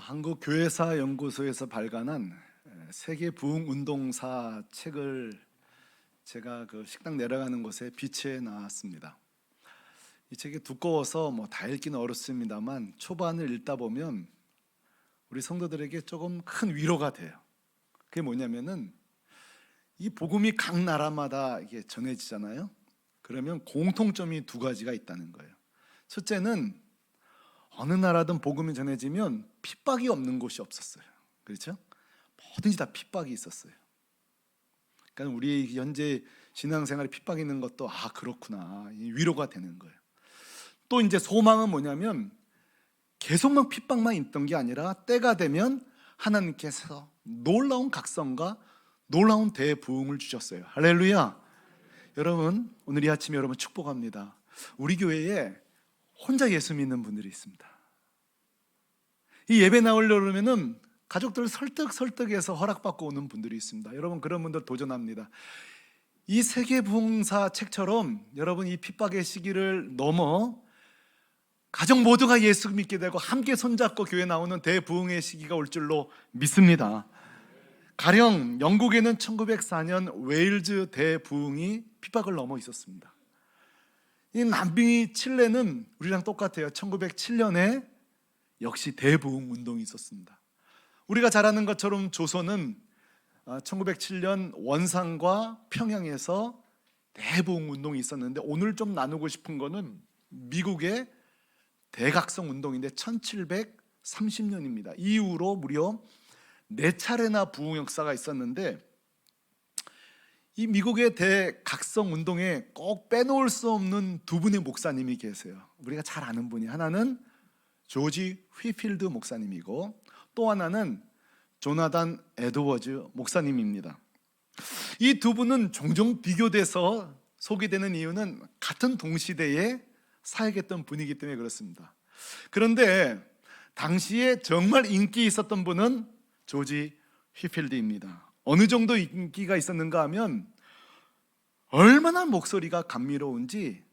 한국교회사연구소에서 발간한 세계 부흥 운동사 책을 제가 그 식당 내려가는 곳에 비치해 놨습니다. 이 책이 두꺼워서 다 읽기는 어렵습니다만 초반을 읽다 보면 우리 성도들에게 조금 큰 위로가 돼요. 그게 뭐냐면은 이 복음이 각 나라마다 이게 전해지잖아요. 그러면 공통점이 두 가지가 있다는 거예요. 첫째는 어느 나라든 복음이 전해지면 핍박이 없는 곳이 없었어요. 그렇죠? 뭐든지 다 핍박이 있었어요. 그러니까 우리 현재 신앙생활에 핍박이 있는 것도 그렇구나, 위로가 되는 거예요. 또 이제 소망은 뭐냐면 계속만 핍박만 있던 게 아니라 때가 되면 하나님께서 놀라운 각성과 놀라운 대부흥을 주셨어요. 할렐루야. 여러분, 오늘 이 아침에 여러분 축복합니다. 우리 교회에 혼자 예수 믿는 분들이 있습니다. 이 예배 나오려고 그러면은 가족들 설득해서 허락받고 오는 분들이 있습니다. 여러분, 그런 분들 도전합니다. 이 세계 부흥사 책처럼 여러분 이 핍박의 시기를 넘어 가족 모두가 예수 믿게 되고 함께 손잡고 교회 나오는 대부흥의 시기가 올 줄로 믿습니다. 가령 영국에는 1904년 웨일즈 대부흥이 핍박을 넘어 있었습니다. 이 남미 칠레는 우리랑 똑같아요. 1907년에 역시 대부흥 운동이 있었습니다. 우리가 잘 아는 것처럼 조선은 1907년 원산과 평양에서 대부흥 운동이 있었는데, 오늘 좀 나누고 싶은 거는 미국의 대각성 운동인데 1730년입니다. 이후로 무려 4차례나 부흥 역사가 있었는데, 이 미국의 대각성 운동에 꼭 빼놓을 수 없는 두 분의 목사님이 계세요. 우리가 잘 아는 분이, 하나는 조지 휘필드 목사님이고 또 하나는 조나단 에드워즈 목사님입니다. 이 두 분은 종종 비교돼서 소개되는 이유는 같은 동시대에 사역했던 분이기 때문에 그렇습니다. 그런데 당시에 정말 인기 있었던 분은 조지 휘필드입니다. 어느 정도 인기가 있었는가 하면 얼마나 목소리가 감미로운지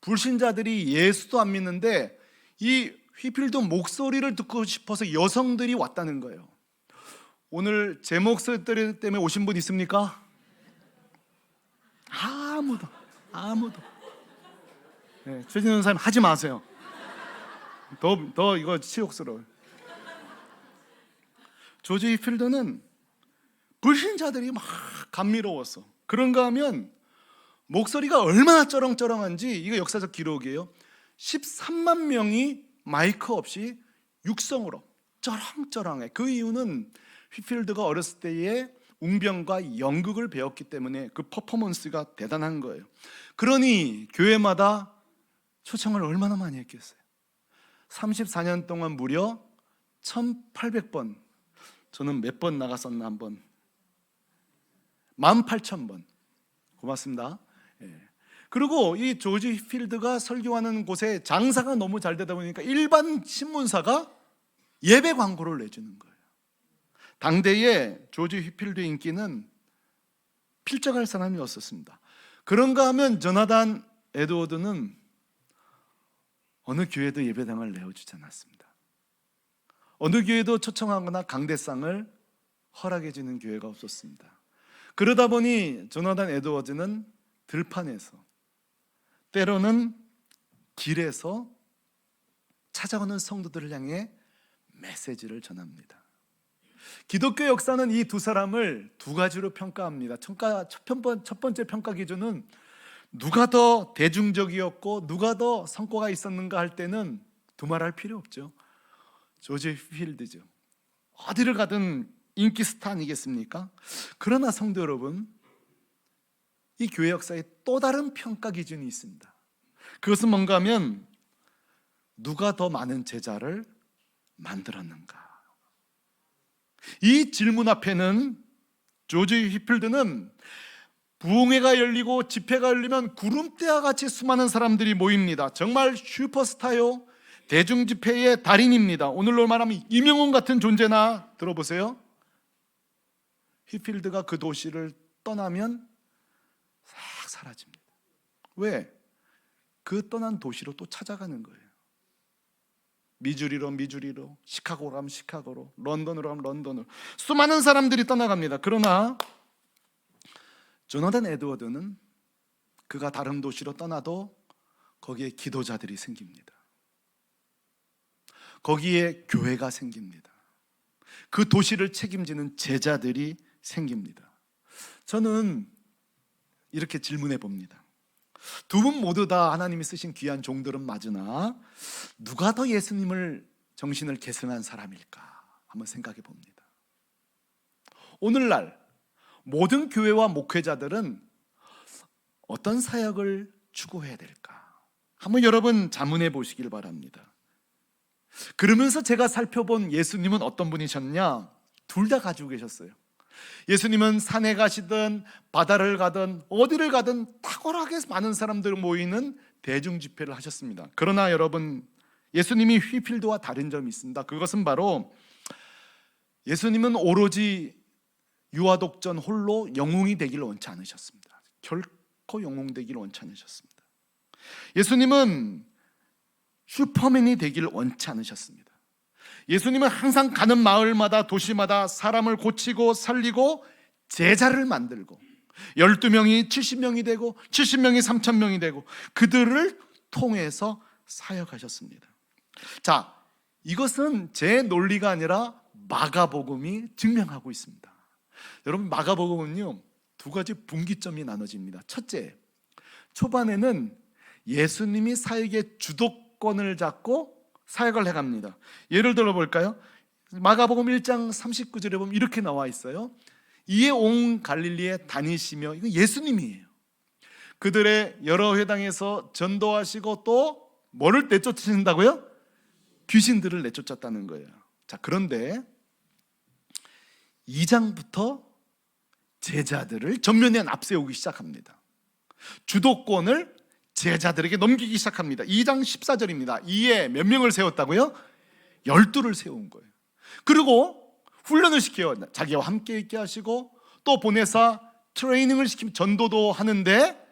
불신자들이 예수도 안 믿는데 이 휘필드 목소리를 듣고 싶어서 여성들이 왔다는 거예요. 오늘 제 목소리 때문에 오신 분 있습니까? 아무도. 네, 최진원 사님 하지 마세요. 더 이거 치욕스러워요. 조지 휘필드는 불신자들이 막 감미로웠어. 그런가 하면 목소리가 얼마나 쩌렁쩌렁한지, 이거 역사적 기록이에요. 13만 명이 마이크 없이 육성으로 쩌렁쩌렁해. 그 이유는 휘필드가 어렸을 때에 웅변과 연극을 배웠기 때문에 그 퍼포먼스가 대단한 거예요. 그러니 교회마다 초청을 얼마나 많이 했겠어요. 34년 동안 무려 1800번, 저는 몇 번 나갔었나 한번, 18,000번. 고맙습니다. 그리고 이 조지 휘필드가 설교하는 곳에 장사가 너무 잘 되다 보니까 일반 신문사가 예배 광고를 내주는 거예요. 당대에 조지 휘필드의 인기는 필적할 사람이 없었습니다. 그런가 하면 조나단 에드워드는 어느 교회도 예배당을 내어주지 않았습니다. 어느 교회도 초청하거나 강대상을 허락해 주는 교회가 없었습니다. 그러다 보니 조나단 에드워즈는 들판에서, 때로는 길에서 찾아오는 성도들을 향해 메시지를 전합니다. 기독교 역사는 이 두 사람을 두 가지로 평가합니다. 첫 번째 평가 기준은 누가 더 대중적이었고 누가 더 성과가 있었는가 할 때는 두말할 필요 없죠. 조지 휘필드죠. 어디를 가든 인기 스타 아니겠습니까? 그러나 성도 여러분, 이 교회 역사에 또 다른 평가 기준이 있습니다. 그것은 뭔가 하면 누가 더 많은 제자를 만들었는가. 이 질문 앞에는 조지 휘필드는 부흥회가 열리고 집회가 열리면 구름대와 같이 수많은 사람들이 모입니다. 정말 슈퍼스타요, 대중집회의 달인입니다. 오늘로 말하면 이명훈 같은 존재나 들어보세요. 휘필드가 그 도시를 떠나면 싹 사라집니다. 왜? 그 떠난 도시로 또 찾아가는 거예요. 미주리로, 시카고로 가면 시카고로, 런던으로 가면 런던으로 수많은 사람들이 떠나갑니다. 그러나 조나단 에드워드는 그가 다른 도시로 떠나도 거기에 기도자들이 생깁니다. 거기에 교회가 생깁니다. 그 도시를 책임지는 제자들이 생깁니다. 저는 이렇게 질문해 봅니다. 두 분 모두 다 하나님이 쓰신 귀한 종들은 맞으나 누가 더 예수님을 정신을 계승한 사람일까 한번 생각해 봅니다. 오늘날 모든 교회와 목회자들은 어떤 사역을 추구해야 될까? 한번 여러분 자문해 보시길 바랍니다. 그러면서 제가 살펴본 예수님은 어떤 분이셨냐? 둘 다 가지고 계셨어요. 예수님은 산에 가시든 바다를 가든 어디를 가든 탁월하게 많은 사람들 모이는 대중 집회를 하셨습니다. 그러나 여러분, 예수님이 휘필드와 다른 점이 있습니다. 그것은 바로 예수님은 오로지 유아독전 홀로 영웅이 되기를 원치 않으셨습니다. 결코 영웅 되기를 원치 않으셨습니다. 예수님은 슈퍼맨이 되기를 원치 않으셨습니다. 예수님은 항상 가는 마을마다 도시마다 사람을 고치고 살리고 제자를 만들고 12명이 70명이 되고 70명이 3,000명이 되고 그들을 통해서 사역하셨습니다. 자, 이것은 제 논리가 아니라 마가복음이 증명하고 있습니다. 여러분, 마가복음은요 두 가지 분기점이 나눠집니다. 첫째, 초반에는 예수님이 사역의 주도권을 잡고 사역을 해갑니다. 예를 들어 볼까요? 마가복음 1장 39절에 보면 이렇게 나와 있어요. 이에 온 갈릴리에 다니시며, 이거 예수님이에요. 그들의 여러 회당에서 전도하시고 또 뭐를 내쫓으신다고요? 귀신들을 내쫓았다는 거예요. 자, 그런데 2장부터 제자들을 전면에 앞세우기 시작합니다. 주도권을 제자들에게 넘기기 시작합니다. 2장 14절입니다. 이에 몇 명을 세웠다고요? 12를 세운 거예요. 그리고 훈련을 시켜요. 자기와 함께 있게 하시고 또 보내사 트레이닝을 시키면 전도도 하는데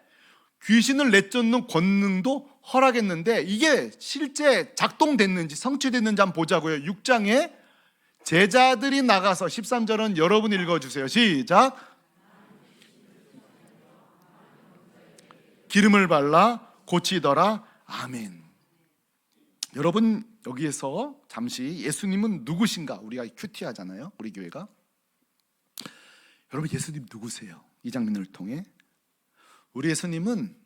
귀신을 내쫓는 권능도 허락했는데 이게 실제 작동됐는지 성취됐는지 한번 보자고요. 6장에 제자들이 나가서 13절은 여러분 읽어주세요. 시작. 기름을 발라 고치더라. 아멘. 여러분, 여기에서 잠시 예수님은 누구신가? 우리가 큐티 하잖아요, 우리 교회가. 여러분, 예수님 누구세요? 이 장면을 통해 우리 예수님은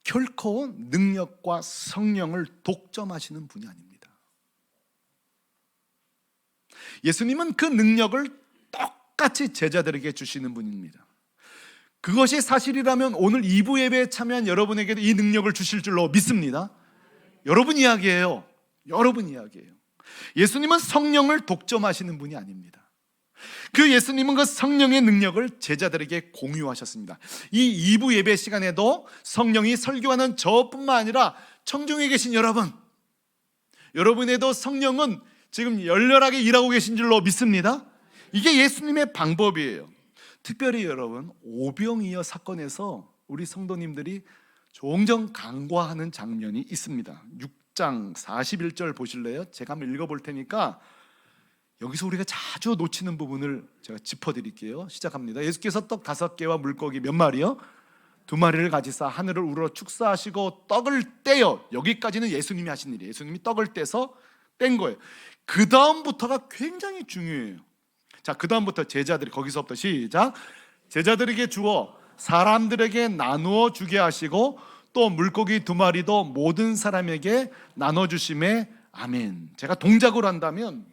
결코 능력과 성령을 독점하시는 분이 아닙니다. 예수님은 그 능력을 똑같이 제자들에게 주시는 분입니다. 그것이 사실이라면 오늘 2부 예배에 참여한 여러분에게도 이 능력을 주실 줄로 믿습니다. 여러분 이야기예요. 여러분 이야기예요. 예수님은 성령을 독점하시는 분이 아닙니다. 그 예수님은 그 성령의 능력을 제자들에게 공유하셨습니다. 이 2부 예배 시간에도 성령이 설교하는 저뿐만 아니라 청중에 계신 여러분에도 성령은 지금 열렬하게 일하고 계신 줄로 믿습니다. 이게 예수님의 방법이에요. 특별히 여러분, 오병이어 사건에서 우리 성도님들이 종종 간과하는 장면이 있습니다. 6장 41절 보실래요? 제가 한번 읽어볼 테니까 여기서 우리가 자주 놓치는 부분을 제가 짚어드릴게요. 시작합니다. 예수께서 떡 5개와 물고기 몇 마리요? 2마리를 가지사 하늘을 우러러 축사하시고 떡을 떼어, 여기까지는 예수님이 하신 일이에요. 예수님이 떡을 떼서 뗀 거예요. 그 다음부터가 굉장히 중요해요. 자, 그 다음부터 제자들이, 거기서부터 시작. 제자들에게 주어 사람들에게 나누어 주게 하시고 또 물고기 2마리도 모든 사람에게 나눠주심에 아멘. 제가 동작으로 한다면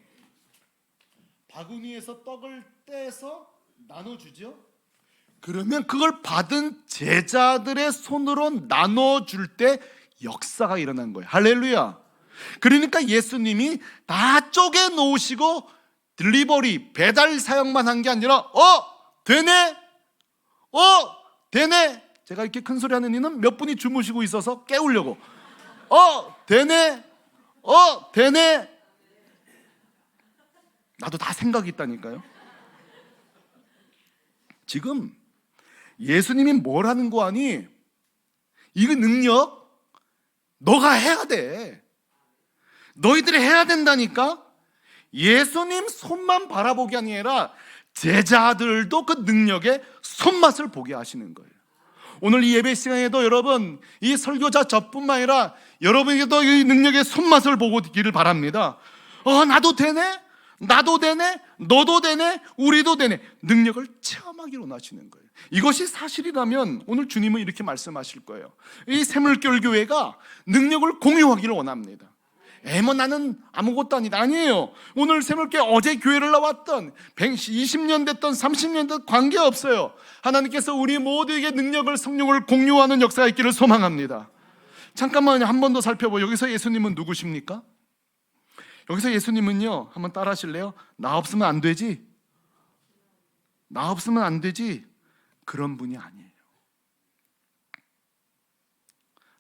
바구니에서 떡을 떼서 나눠주죠. 그러면 그걸 받은 제자들의 손으로 나눠줄 때 역사가 일어난 거예요. 할렐루야. 그러니까 예수님이 다 쪼개 놓으시고 딜리버리, 배달 사역만 한 게 아니라 되네? 되네? 제가 이렇게 큰 소리 하는 이는 몇 분이 주무시고 있어서 깨우려고 되네? 되네? 나도 다 생각이 있다니까요. 지금 예수님이 뭘 하는 거 아니? 이거 능력 너가 해야 돼. 너희들이 해야 된다니까. 예수님 손만 바라보게 아니라 제자들도 그 능력의 손맛을 보게 하시는 거예요. 오늘 이 예배 시간에도 여러분, 이 설교자 저뿐만 아니라 여러분에게도 이 능력의 손맛을 보고 있기를 바랍니다. 나도 되네? 나도 되네? 너도 되네? 우리도 되네? 능력을 체험하기로 원하시는 거예요. 이것이 사실이라면 오늘 주님은 이렇게 말씀하실 거예요. 이 샘물교회 교회가 능력을 공유하기를 원합니다. 나는 아무것도 아니에요. 오늘 샘물교회 어제 교회를 나왔던 20년 됐던 30년 됐던 관계없어요. 하나님께서 우리 모두에게 능력을, 성령을 공유하는 역사가 있기를 소망합니다. 잠깐만 한 번 더 살펴보고, 여기서 예수님은 누구십니까? 여기서 예수님은요, 한번 따라 하실래요? 나 없으면 안 되지? 나 없으면 안 되지? 그런 분이 아니에요.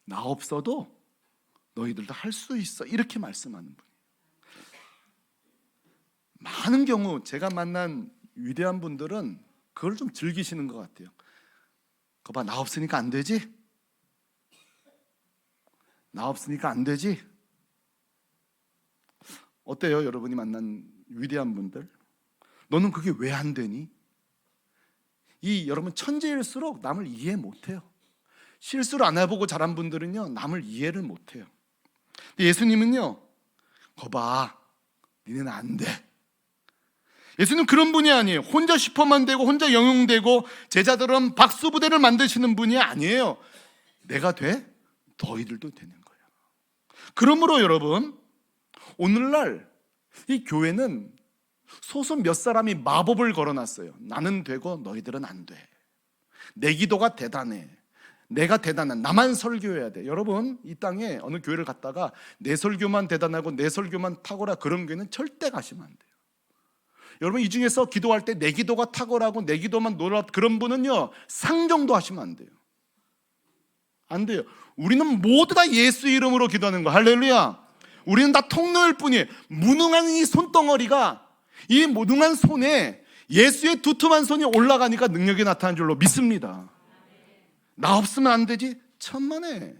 나 없어도 너희들도 할 수 있어, 이렇게 말씀하는 분이에요. 많은 경우 제가 만난 위대한 분들은 그걸 좀 즐기시는 것 같아요. 거봐, 나 없으니까 안 되지? 나 없으니까 안 되지? 어때요? 여러분이 만난 위대한 분들, 너는 그게 왜 안 되니? 여러분 천재일수록 남을 이해 못해요. 실수를 안 해보고 자란 분들은요, 남을 이해를 못해요. 예수님은요, 거봐, 니네는 안 돼. 예수님 그런 분이 아니에요. 혼자 슈퍼만 되고 혼자 영웅되고 제자들은 박수부대를 만드시는 분이 아니에요. 내가 돼? 너희들도 되는 거예요. 그러므로 여러분, 오늘날 이 교회는 소수 몇 사람이 마법을 걸어놨어요. 나는 되고 너희들은 안 돼. 내 기도가 대단해. 내가 대단한, 나만 설교해야 돼. 여러분, 이 땅에 어느 교회를 갔다가 내 설교만 대단하고 내 설교만 탁월하, 그런 교회는 절대 가시면 안 돼요. 여러분, 이 중에서 기도할 때 내 기도가 탁월하고 내 기도만 놀랍, 그런 분은요, 상정도 하시면 안 돼요. 안 돼요. 우리는 모두 다 예수 이름으로 기도하는 거. 할렐루야. 우리는 다 통로일 뿐이에요. 무능한 이 손덩어리가, 이 무능한 손에 예수의 두툼한 손이 올라가니까 능력이 나타나는 줄로 믿습니다. 나 없으면 안 되지? 천만에.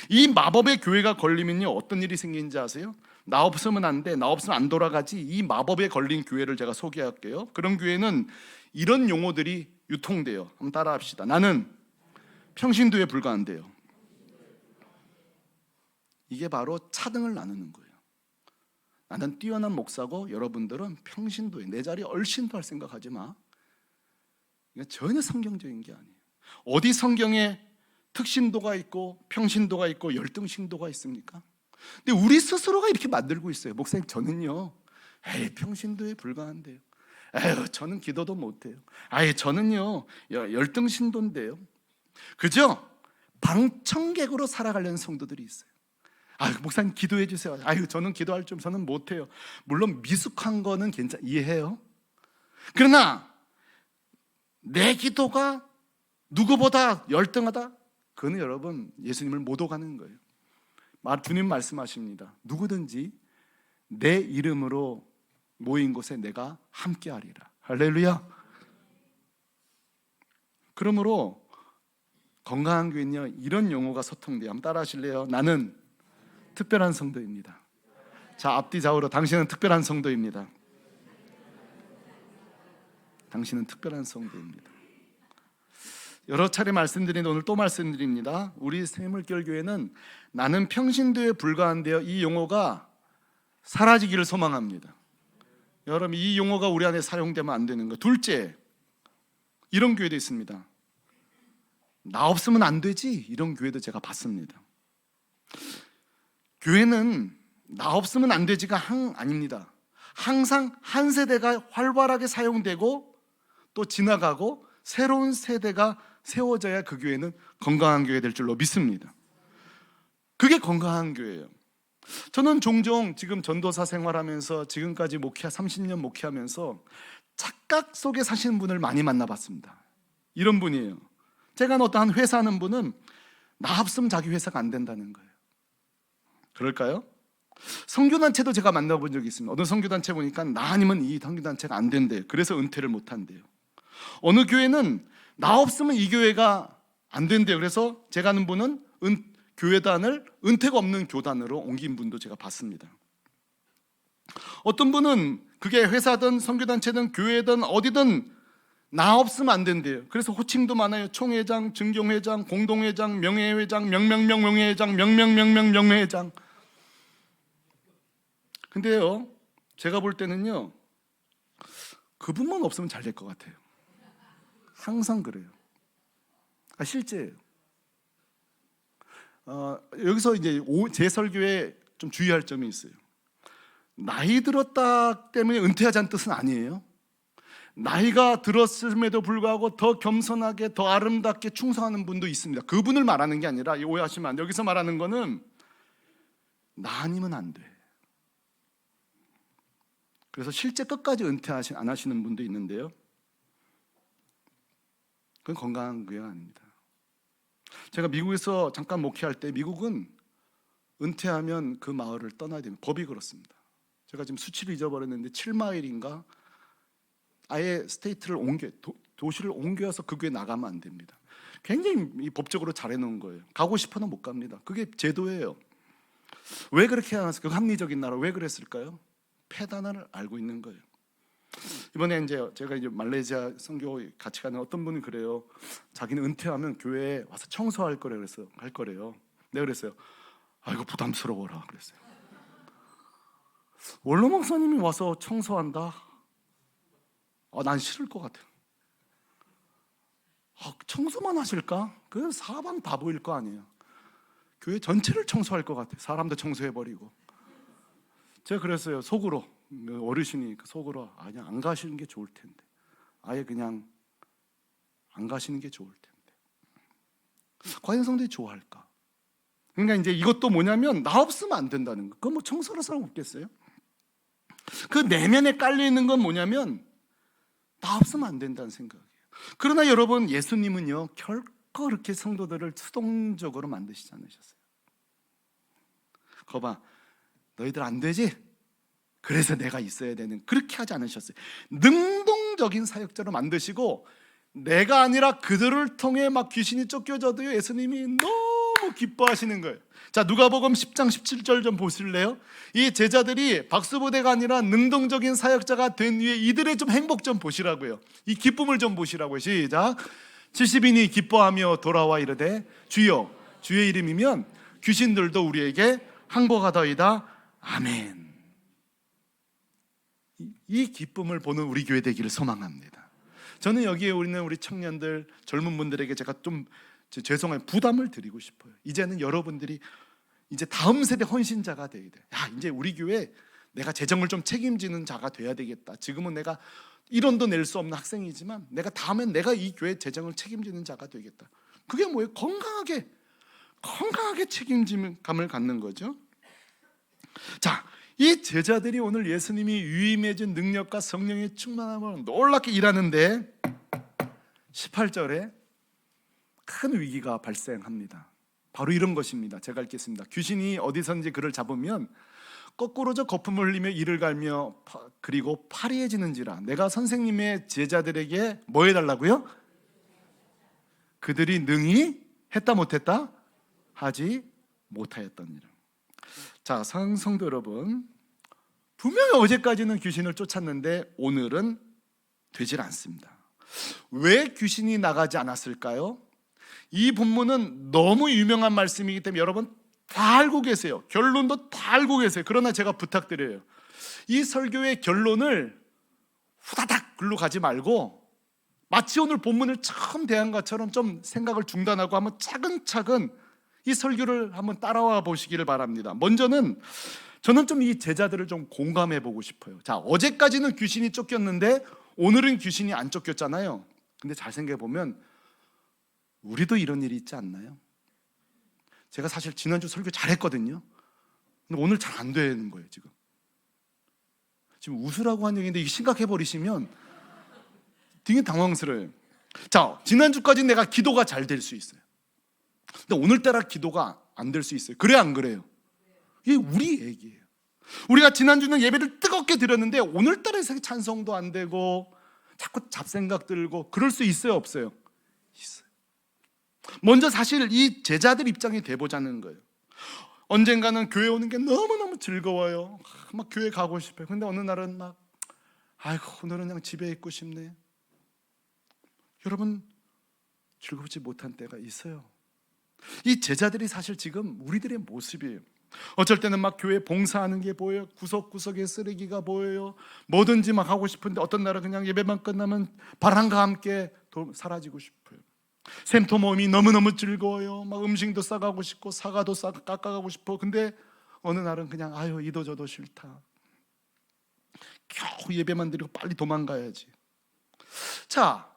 이 마법의 교회가 걸리면요, 어떤 일이 생기는지 아세요? 나 없으면 안 돼, 나 없으면 안 돌아가지. 이 마법에 걸린 교회를 제가 소개할게요. 그런 교회는 이런 용어들이 유통돼요. 한번 따라 합시다. 나는 평신도에 불과한데요. 이게 바로 차등을 나누는 거예요. 나는 뛰어난 목사고 여러분들은 평신도에, 내 자리에 얼씬 더 할 생각하지 마. 이건 전혀 성경적인 게 아니에요. 어디 성경에 특신도가 있고 평신도가 있고 열등신도가 있습니까? 근데 우리 스스로가 이렇게 만들고 있어요. 목사님, 저는요, 평신도에 불과한데요. 저는 기도도 못해요. 저는요, 열등신도인데요. 그죠? 방청객으로 살아가려는 성도들이 있어요. 목사님 기도해 주세요. 저는 기도할 줄, 저는 못해요. 물론 미숙한 거는 이해해요. 그러나 내 기도가 누구보다 열등하다? 그건 여러분, 예수님을 못 오가는 거예요. 주님 말씀하십니다. 누구든지 내 이름으로 모인 곳에 내가 함께하리라. 할렐루야. 그러므로 건강한 교회는요, 이런 용어가 소통돼요. 한번 따라 하실래요? 나는 특별한 성도입니다. 자, 앞뒤 좌우로, 당신은 특별한 성도입니다. 당신은 특별한 성도입니다. 여러 차례 말씀드린, 오늘 또 말씀드립니다. 우리 샘물교회 교회는 나는 평신도에 불과한데요, 이 용어가 사라지기를 소망합니다. 여러분, 이 용어가 우리 안에 사용되면 안 되는 거예요. 둘째, 이런 교회도 있습니다. 나 없으면 안 되지, 이런 교회도 제가 봤습니다. 교회는 나 없으면 안 되지가 아닙니다. 항상 한 세대가 활발하게 사용되고 또 지나가고 새로운 세대가 세워져야 그 교회는 건강한 교회 될 줄로 믿습니다. 그게 건강한 교회예요. 저는 종종 지금 전도사 생활하면서 지금까지 30년 목회하면서 착각 속에 사시는 분을 많이 만나봤습니다. 이런 분이에요. 제가 어떤 회사 하는 분은 나 없으면 자기 회사가 안 된다는 거예요. 그럴까요? 선교단체도 제가 만나본 적이 있습니다. 어느 선교단체 보니까 나 아니면 이 선교단체가 안 된대요. 그래서 은퇴를 못 한대요. 어느 교회는 나 없으면 이 교회가 안 된대요. 그래서 제가 아는 분은 교회단을 은퇴가 없는 교단으로 옮긴 분도 제가 봤습니다. 어떤 분은 그게 회사든 선교단체든 교회든 어디든 나 없으면 안 된대요. 그래서 호칭도 많아요. 총회장, 증경회장, 공동회장, 명예회장, 명명명명회장, 명명명명명회장. 근데요, 제가 볼 때는요, 그분만 없으면 잘 될 것 같아요. 항상 그래요. 실제예요. 여기서 이제 제 설교에 좀 주의할 점이 있어요. 나이 들었다 때문에 은퇴하자는 뜻은 아니에요. 나이가 들었음에도 불구하고 더 겸손하게 더 아름답게 충성하는 분도 있습니다. 그분을 말하는 게 아니라, 오해하시면 안 돼요. 여기서 말하는 거는 나 아니면 안 돼. 그래서 실제 끝까지 은퇴 안 하시는 분도 있는데요, 그건 건강한 교회가 아닙니다. 제가 미국에서 잠깐 목회할 때, 미국은 은퇴하면 그 마을을 떠나야 됩니다. 법이 그렇습니다. 제가 지금 수치를 잊어버렸는데 7마일인가 아예 스테이트를 도시를 옮겨서 그 교회 나가면 안 됩니다. 굉장히 법적으로 잘 해놓은 거예요. 가고 싶어도 못 갑니다. 그게 제도예요. 왜 그렇게 해놨을까요? 그 합리적인 나라 왜 그랬을까요? 폐단을 알고 있는 거예요. 이번에 제가 말레이시아 선교 같이 가는 어떤 분이 그래요. 자기는 은퇴하면 교회에 와서 청소할 거래 그래서 할 거래요. 내가 그랬어요. 이거 부담스러워라 그랬어요. 원로 목사님이 와서 청소한다? 난 싫을 것 같아요. 청소만 하실까? 그 사방 다 보일 거 아니에요. 교회 전체를 청소할 것 같아요. 사람도 청소해버리고. 제가 그랬어요. 속으로, 어르신이 속으로 그냥 안 가시는 게 좋을 텐데, 아예 그냥 안 가시는 게 좋을 텐데. 과연 성도들이 좋아할까? 그러니까 이제 이것도 뭐냐면 나 없으면 안 된다는 거. 그건 뭐 청소할 사람 없겠어요? 그 내면에 깔려 있는 건 뭐냐면 나 없으면 안 된다는 생각이에요. 그러나 여러분, 예수님은요 결코 그렇게 성도들을 수동적으로 만드시지 않으셨어요. 거봐, 너희들 안 되지? 그래서 내가 있어야 되는, 그렇게 하지 않으셨어요. 능동적인 사역자로 만드시고, 내가 아니라 그들을 통해 막 귀신이 쫓겨져도요 예수님이 너무 기뻐하시는 거예요. 자, 누가복음 10장 17절 좀 보실래요? 이 제자들이 박수부대가 아니라 능동적인 사역자가 된 후에 이들의 좀 행복 좀 보시라고요. 이 기쁨을 좀 보시라고요. 시작. 70인이 기뻐하며 돌아와 이르되 주여, 주의 이름이면 귀신들도 우리에게 항복하더이다. 아멘. 이 기쁨을 보는 우리 교회 되기를 소망합니다. 저는 여기에 우리는 우리 청년들, 젊은 분들에게 제가 좀 죄송해요, 부담을 드리고 싶어요. 이제는 여러분들이 이제 다음 세대 헌신자가 돼야 돼. 이제 우리 교회 내가 재정을 좀 책임지는 자가 돼야 되겠다. 지금은 내가 1원도 낼 수 없는 학생이지만 다음엔 내가 이 교회 재정을 책임지는 자가 되겠다. 그게 뭐예요? 건강하게 책임감을 갖는 거죠. 자, 이 제자들이 오늘 예수님이 위임해준 능력과 성령의 충만함을 놀랍게 일하는데 18절에 큰 위기가 발생합니다. 바로 이런 것입니다. 제가 읽겠습니다. 귀신이 어디선지 그를 잡으면 거꾸로 거품을 흘리며 이를 갈며 그리고 파리해지는지라. 내가 선생님의 제자들에게 뭐 해달라고요? 그들이 능히 했다 못했다? 하지 못하였더니라. 자, 성도 여러분, 분명히 어제까지는 귀신을 쫓았는데 오늘은 되질 않습니다. 왜 귀신이 나가지 않았을까요? 이 본문은 너무 유명한 말씀이기 때문에 여러분 다 알고 계세요. 결론도 다 알고 계세요. 그러나 제가 부탁드려요. 이 설교의 결론을 후다닥 글로 가지 말고 마치 오늘 본문을 처음 대한 것처럼 좀 생각을 중단하고 한번 차근차근 이 설교를 한번 따라와 보시기를 바랍니다. 먼저는 저는 좀 이 제자들을 좀 공감해 보고 싶어요. 자, 어제까지는 귀신이 쫓겼는데 오늘은 귀신이 안 쫓겼잖아요. 근데 잘 생각해 보면 우리도 이런 일이 있지 않나요? 제가 사실 지난주 설교 잘했거든요. 근데 오늘 잘 안 되는 거예요. 지금 웃으라고 한 얘기인데 이게 심각해 버리시면 되게 당황스러워요. 자, 지난주까지 내가 기도가 잘 될 수 있어요. 근데 오늘따라 기도가 안 될 수 있어요. 그래 안 그래요? 이게 우리 얘기예요. 우리가 지난주는 예배를 뜨겁게 드렸는데 오늘따라 찬송도 안 되고 자꾸 잡생각 들고 그럴 수 있어요, 없어요? 있어요. 먼저 사실 이 제자들 입장이 돼보자는 거예요. 언젠가는 교회 오는 게 너무너무 즐거워요. 막 교회 가고 싶어요. 근데 어느 날은 막 아이고 오늘은 그냥 집에 있고 싶네. 여러분 즐겁지 못한 때가 있어요. 이 제자들이 사실 지금 우리들의 모습이에요. 어쩔 때는 막 교회 봉사하는 게 보여요. 구석구석에 쓰레기가 보여요. 뭐든지 막 하고 싶은데 어떤 날은 그냥 예배만 끝나면 바람과 함께 사라지고 싶어요. 샘토 모임이 너무너무 즐거워요. 막 음식도 싸가고 싶고 사과도 깎아가고 싶어. 근데 어느 날은 그냥 아유 이도 저도 싫다. 겨우 예배만 드리고 빨리 도망가야지. 자,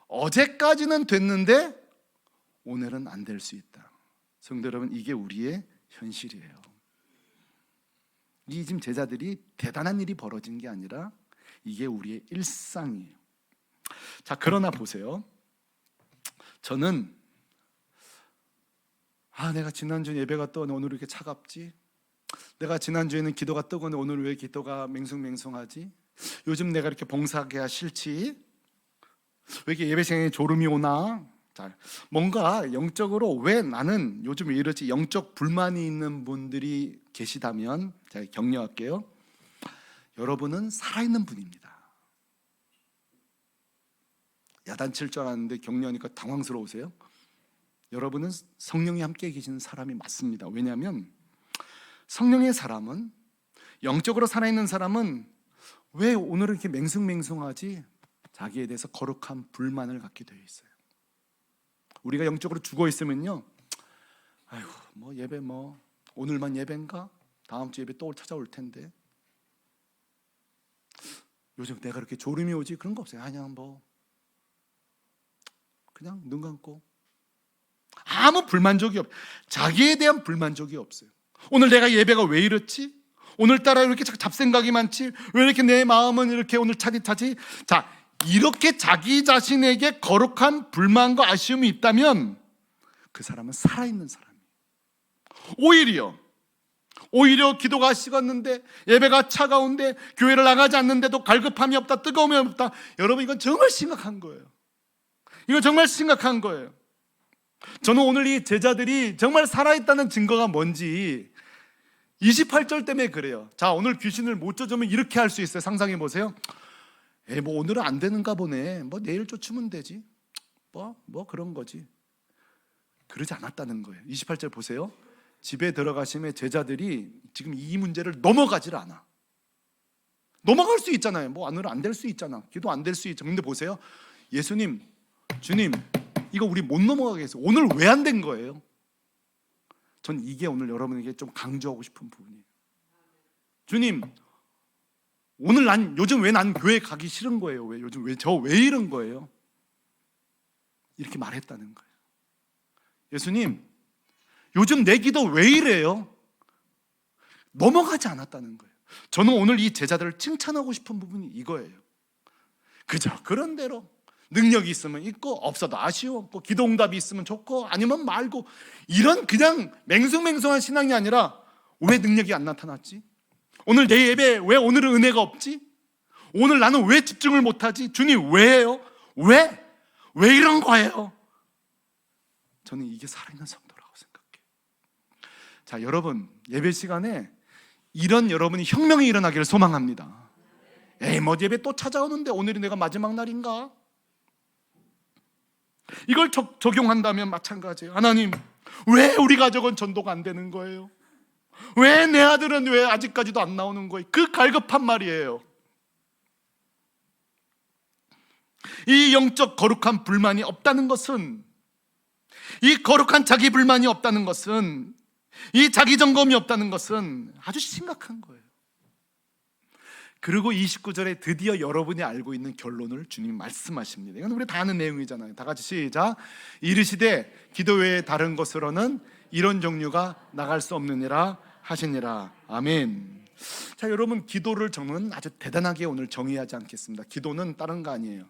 어제까지는 됐는데 오늘은 안 될 수 있다. 성도 여러분, 이게 우리의 현실이에요. 이 지금 제자들이 대단한 일이 벌어진 게 아니라 이게 우리의 일상이에요. 자, 그러나 보세요. 저는 내가 지난주 예배가 떠오네 오늘 왜 이렇게 차갑지? 내가 지난주에는 기도가 뜨거운데 오늘 왜 기도가 맹숭맹숭하지? 요즘 내가 이렇게 봉사하기가 싫지? 왜 이렇게 예배 시간에 졸음이 오나? 자, 뭔가 영적으로 왜 나는 요즘 왜 이러지? 영적 불만이 있는 분들이 계시다면 제가 격려할게요. 여러분은 살아있는 분입니다. 야단칠 줄 알았는데 격려하니까 당황스러우세요? 여러분은 성령이 함께 계시는 사람이 맞습니다. 왜냐하면 성령의 사람은, 영적으로 살아있는 사람은 왜 오늘은 이렇게 맹숭맹숭하지? 자기에 대해서 거룩한 불만을 갖게 되어 있어요. 우리가 영적으로 죽어 있으면요, 아이고 뭐 예배 뭐 오늘만 예배인가? 다음 주 예배 또 찾아올 텐데 요즘 내가 그렇게 졸음이 오지? 그런 거 없어요. 그냥 눈 감고 아무 불만족이 없어요. 자기에 대한 불만족이 없어요. 오늘 내가 예배가 왜 이렇지? 오늘따라 왜 이렇게 잡생각이 많지? 왜 이렇게 내 마음은 이렇게 오늘 차디차지? 자, 이렇게 자기 자신에게 거룩한 불만과 아쉬움이 있다면 그 사람은 살아있는 사람이에요. 오히려 기도가 식었는데 예배가 차가운데 교회를 나가지 않는데도 갈급함이 없다, 뜨거움이 없다. 여러분, 이건 정말 심각한 거예요. 이건 정말 심각한 거예요. 저는 오늘 이 제자들이 정말 살아있다는 증거가 뭔지 28절 때문에 그래요. 자, 오늘 귀신을 못 쫓으면 이렇게 할 수 있어요. 상상해 보세요. 뭐 오늘은 안 되는가 보네. 뭐 내일 쫓으면 되지. 뭐 그런 거지. 그러지 않았다는 거예요. 28절 보세요. 집에 들어가시면 제자들이 지금 이 문제를 넘어가질 않아. 넘어갈 수 있잖아요. 뭐 오늘은 안 될 수 있잖아. 기도 안 될 수 있죠. 근데 보세요. 예수님, 주님, 이거 우리 못 넘어가겠어요. 오늘 왜 안 된 거예요? 전 이게 오늘 여러분에게 좀 강조하고 싶은 부분이에요. 주님, 오늘 요즘 왜 난 교회 가기 싫은 거예요? 왜 이런 거예요? 이렇게 말했다는 거예요. 예수님, 요즘 내 기도 왜 이래요? 넘어가지 않았다는 거예요. 저는 오늘 이 제자들을 칭찬하고 싶은 부분이 이거예요. 그저 그런 대로 능력이 있으면 있고 없어도 아쉬워, 기도 응답이 있으면 좋고 아니면 말고, 이런 그냥 맹숭맹숭한 신앙이 아니라 왜 능력이 안 나타났지? 오늘 내 예배 왜 오늘은 은혜가 없지? 오늘 나는 왜 집중을 못하지? 주님 왜요? 왜 이런 거예요? 저는 이게 살아있는 성도라고 생각해요. 자, 여러분, 예배 시간에 이런 여러분이 혁명이 일어나기를 소망합니다. 뭐 예배 또 찾아오는데 오늘이 내가 마지막 날인가? 이걸 적용한다면 마찬가지예요. 하나님, 왜 우리 가족은 전도가 안 되는 거예요? 왜 내 아들은 왜 아직까지도 안 나오는 거예요? 그 갈급한 말이에요. 이 영적 거룩한 불만이 없다는 것은, 이 거룩한 자기 불만이 없다는 것은, 이 자기 점검이 없다는 것은 아주 심각한 거예요. 그리고 29절에 드디어 여러분이 알고 있는 결론을 주님 말씀하십니다. 이건 우리 다 아는 내용이잖아요. 다 같이 시작. 이르시되 기도 외에 다른 것으로는 이런 종류가 나갈 수 없느니라 하시니라. 아멘. 자, 여러분, 기도를 저는 아주 대단하게 오늘 정의하지 않겠습니다. 기도는 다른 거 아니에요.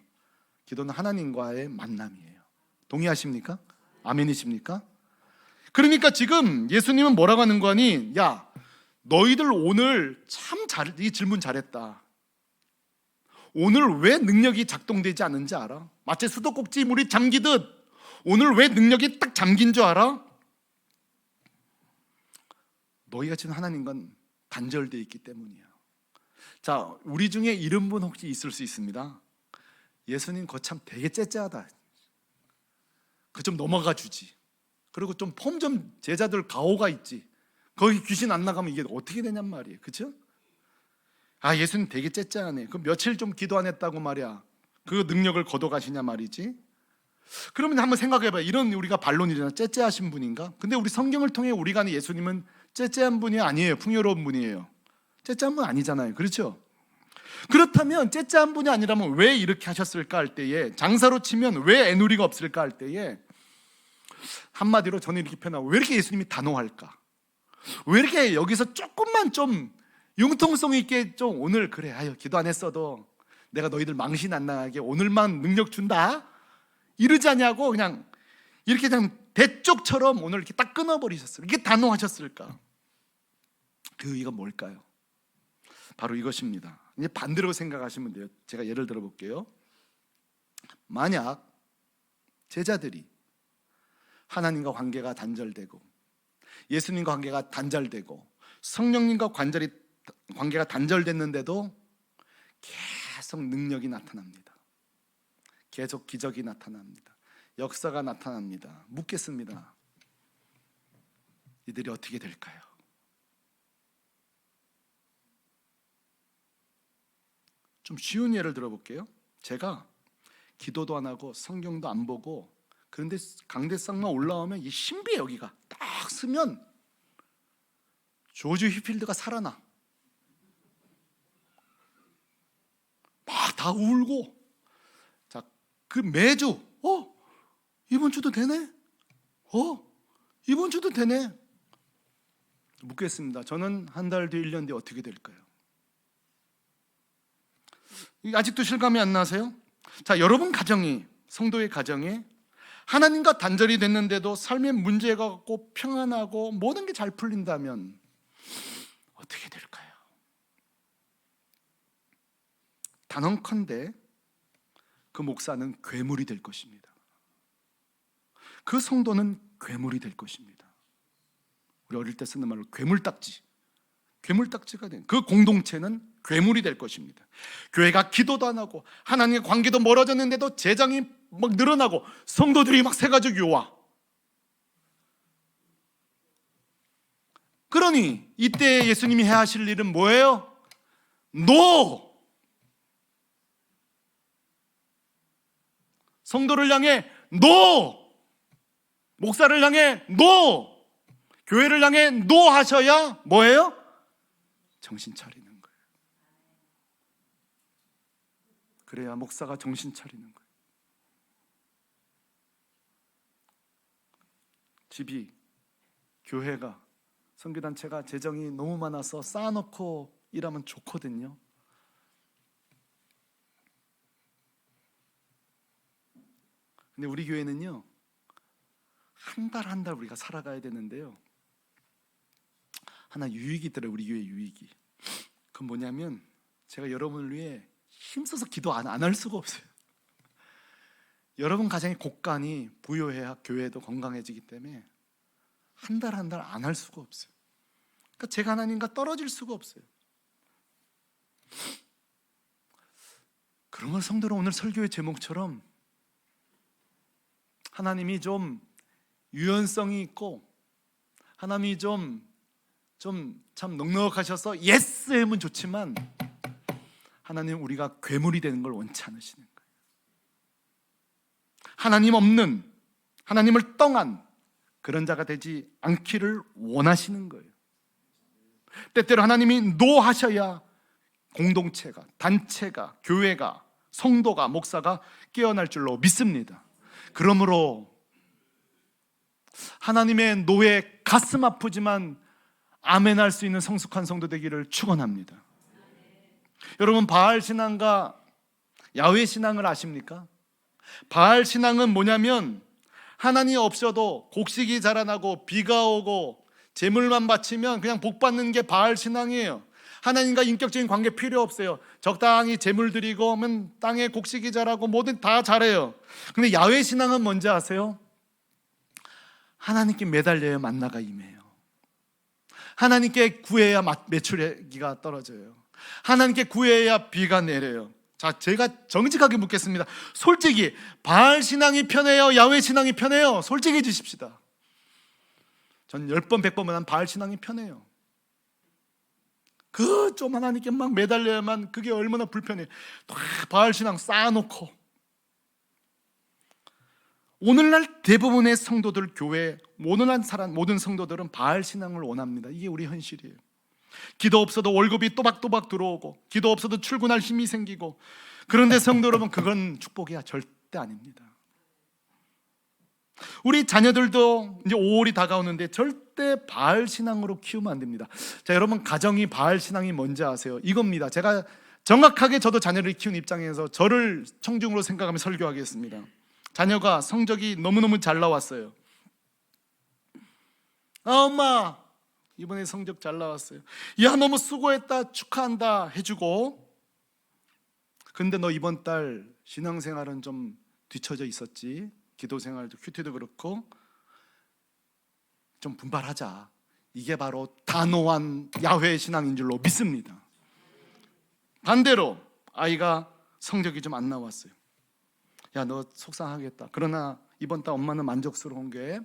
기도는 하나님과의 만남이에요. 동의하십니까? 아멘이십니까? 그러니까 지금 예수님은 뭐라고 하는 거니? 야, 너희들 오늘 이 질문 잘했다. 오늘 왜 능력이 작동되지 않는지 알아? 마치 수도꼭지 물이 잠기듯 오늘 왜 능력이 딱 잠긴 줄 알아? 너희가 지금 하나님과 단절되어 있기 때문이야. 자, 우리 중에 이런 분 혹시 있을 수 있습니다. 예수님 거참 되게 째째하다. 그 좀 넘어가 주지. 그리고 좀 폼 좀 제자들 가오가 있지. 거기 귀신 안 나가면 이게 어떻게 되냔 말이에요. 그렇죠? 아, 예수님 되게 째째하네. 그 며칠 좀 기도 안 했다고 말이야. 그 능력을 거둬가시냐 말이지. 그러면 한번 생각해봐요. 이런 우리가 반론이잖아. 째째하신 분인가? 근데 우리 성경을 통해 우리가 아는 예수님은 째째한 분이 아니에요. 풍요로운 분이에요. 째째한 분 아니잖아요. 그렇죠? 그렇다면 째째한 분이 아니라면 왜 이렇게 하셨을까 할 때에, 장사로 치면 왜 애누리가 없을까 할 때에, 한마디로 저는 이렇게 표현하고, 왜 이렇게 예수님이 단호할까? 왜 이렇게 여기서 조금만 좀 융통성 있게 좀 오늘 그래, 아유 기도 안 했어도 내가 너희들 망신 안 나가게 오늘만 능력 준다 이러지 않냐고 그냥 이렇게 그냥 대쪽처럼 오늘 이렇게 딱 끊어버리셨어요. 이게 단호하셨을까? 그 의의가 뭘까요? 바로 이것입니다. 이제 반대로 생각하시면 돼요. 제가 예를 들어 볼게요. 만약 제자들이 하나님과 관계가 단절되고 예수님과 관계가 단절되고 성령님과 관계가 단절됐는데도 계속 능력이 나타납니다. 계속 기적이 나타납니다. 역사가 나타납니다. 묻겠습니다. 이들이 어떻게 될까요? 좀 쉬운 예를 들어볼게요. 제가 기도도 안 하고 성경도 안 보고 그런데 강대상만 올라오면 이 신비에 여기가 딱 쓰면 조지 휘필드가 살아나. 막 다 울고. 자, 그 매주 이번 주도 되네? 이번 주도 되네? 묻겠습니다. 저는 한 달 뒤, 1년 뒤 어떻게 될까요? 아직도 실감이 안 나세요? 자, 여러분 가정이, 성도의 가정에 하나님과 단절이 됐는데도 삶의 문제가 없고 평안하고 모든 게 잘 풀린다면 어떻게 될까요? 단언컨대 그 목사는 괴물이 될 것입니다. 그 성도는 괴물이 될 것입니다. 우리 어릴 때 쓰는 말로 괴물딱지가 된 그 공동체는 괴물이 될 것입니다. 교회가 기도도 안 하고 하나님의 관계도 멀어졌는데도 재정이 막 늘어나고 성도들이 막 새가지고 와. 그러니 이때 예수님이 해야 하실 일은 뭐예요? 성도를 향해 목사를 향해 교회를 향해 하셔야 뭐예요? 정신 차리는 거예요. 그래야 목사가 정신 차리는 거예요. 집이, 교회가, 선교단체가 재정이 너무 많아서 쌓아놓고 일하면 좋거든요. 근데 우리 교회는요, 한 달 우리가 살아가야 되는데요, 하나 유익이 있더라고요. 우리 교회 유익이. 그건 뭐냐면 제가 여러분을 위해 힘써서 기도 안 할 수가 없어요. 여러분 가정의 곳간이 부요해야 교회도 건강해지기 때문에 한 달 안 할 수가 없어요. 그러니까 제가 하나님과 떨어질 수가 없어요. 그런 걸 성도로 오늘 설교의 제목처럼 하나님이 좀 유연성이 있고 하나님이 좀 참 넉넉하셔서 예스 하면 좋지만 하나님 우리가 괴물이 되는 걸 원치 않으시는 거예요. 하나님 없는, 하나님을 떠난 그런 자가 되지 않기를 원하시는 거예요. 때때로 하나님이 하셔야 공동체가, 단체가, 교회가, 성도가, 목사가 깨어날 줄로 믿습니다. 그러므로 하나님의 노에 가슴 아프지만 아멘할 수 있는 성숙한 성도 되기를 축원합니다. 여러분, 바알 신앙과 야훼 신앙을 아십니까? 바알 신앙은 뭐냐면 하나님 없어도 곡식이 자라나고 비가 오고 재물만 바치면 그냥 복 받는 게 바알 신앙이에요. 하나님과 인격적인 관계 필요 없어요. 적당히 재물 드리고 하면 땅에 곡식이 자라고 뭐든 다 잘해요. 근데 야훼 신앙은 뭔지 아세요? 하나님께 매달려야 만나가 임해요. 하나님께 구해야 매출액기가 떨어져요. 하나님께 구해야 비가 내려요. 자, 제가 정직하게 묻겠습니다. 솔직히 바알 신앙이 편해요? 야훼 신앙이 편해요? 솔직해지십시다. 전 10번 100번보다는 바알 신앙이 편해요. 그 좀 하나님께 막 매달려야만 그게 얼마나 불편해. 바알 신앙 쌓아놓고. 오늘날 대부분의 성도들, 교회 오늘날 모든 성도들은 바알 신앙을 원합니다. 이게 우리 현실이에요. 기도 없어도 월급이 또박또박 들어오고, 기도 없어도 출근할 힘이 생기고. 그런데 성도 여러분, 그건 축복이 절대 아닙니다. 우리 자녀들도 이제 5월이 다가오는데 절대 바알 신앙으로 키우면 안 됩니다. 자, 여러분, 가정이 바알 신앙이 뭔지 아세요? 이겁니다. 제가 정확하게 저도 자녀를 키운 입장에서 저를 청중으로 생각하며 설교하겠습니다. 자녀가 성적이 너무너무 잘 나왔어요. 엄마, 이번에 성적 잘 나왔어요. 야, 너무 수고했다, 축하한다 해주고, 근데 너 이번 달 신앙생활은 좀 뒤처져 있었지. 기도생활도 큐티도 그렇고 좀 분발하자. 이게 바로 단호한 야훼 신앙인 줄로 믿습니다. 반대로 아이가 성적이 좀 안 나왔어요. 야, 너 속상하겠다. 그러나 이번 달 엄마는 만족스러운 게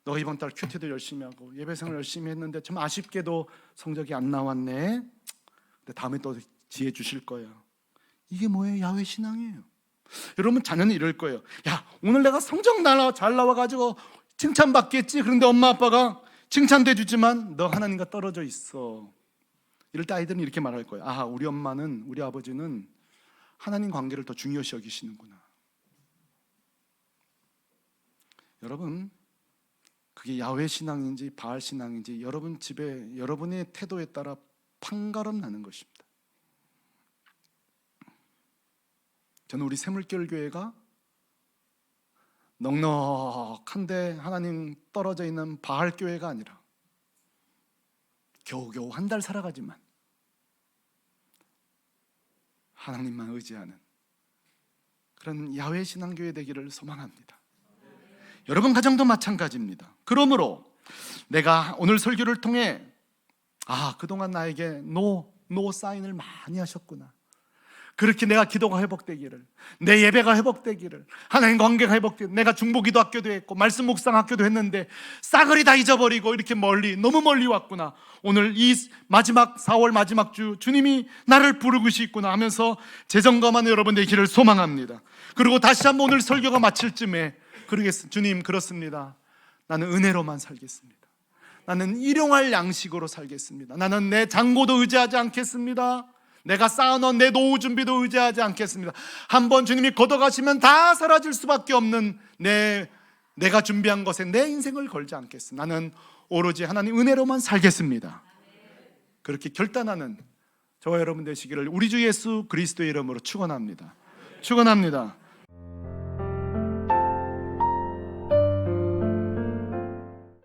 너 이번 달 큐티도 열심히 하고 예배생활 열심히 했는데 좀 아쉽게도 성적이 안 나왔네. 근데 다음에 또 지혜 주실 거야. 이게 뭐예요? 야훼 신앙이에요. 여러분, 자녀는 이럴 거예요. 야, 오늘 내가 성적 잘 나와가지고 칭찬받겠지. 그런데 엄마 아빠가 칭찬도 해주지만 너 하나님과 떨어져 있어. 이럴 때 아이들은 이렇게 말할 거예요. 아, 우리 엄마는, 우리 아버지는 하나님 관계를 더 중요시 여기시는구나. 여러분, 그게 야훼 신앙인지 바알 신앙인지 여러분 집에 여러분의 태도에 따라 판가름 나는 것입니다. 저는 우리 새물결 교회가 넉넉한데 하나님 떨어져 있는 바알 교회가 아니라 겨우겨우 한 달 살아가지만 하나님만 의지하는 그런 야훼 신앙교회 되기를 소망합니다. 여러분 가정도 마찬가지입니다. 그러므로 내가 오늘 설교를 통해 그동안 나에게 노 사인을 많이 하셨구나. 그렇게 내가 기도가 회복되기를, 내 예배가 회복되기를, 하나님 관계가 회복되기를, 내가 중보기도 학교도 했고 말씀 묵상 학교도 했는데 싸그리 다 잊어버리고 이렇게 너무 멀리 왔구나. 오늘 이 마지막 4월 마지막 주 주님이 나를 부르고 있구나 하면서 재점검하는 여러분 되기를 소망합니다. 그리고 다시 한번 오늘 설교가 마칠 쯤에 주님, 그렇습니다. 나는 은혜로만 살겠습니다. 나는 일용할 양식으로 살겠습니다. 나는 내 장고도 의지하지 않겠습니다. 내가 쌓아놓은 내 노후 준비도 의지하지 않겠습니다. 한번 주님이 걷어가시면 다 사라질 수밖에 없는 내가 준비한 것에 내 인생을 걸지 않겠습니다. 나는 오로지 하나님 은혜로만 살겠습니다. 그렇게 결단하는 저와 여러분 되시기를 우리 주 예수 그리스도의 이름으로 축원합니다. 축원합니다.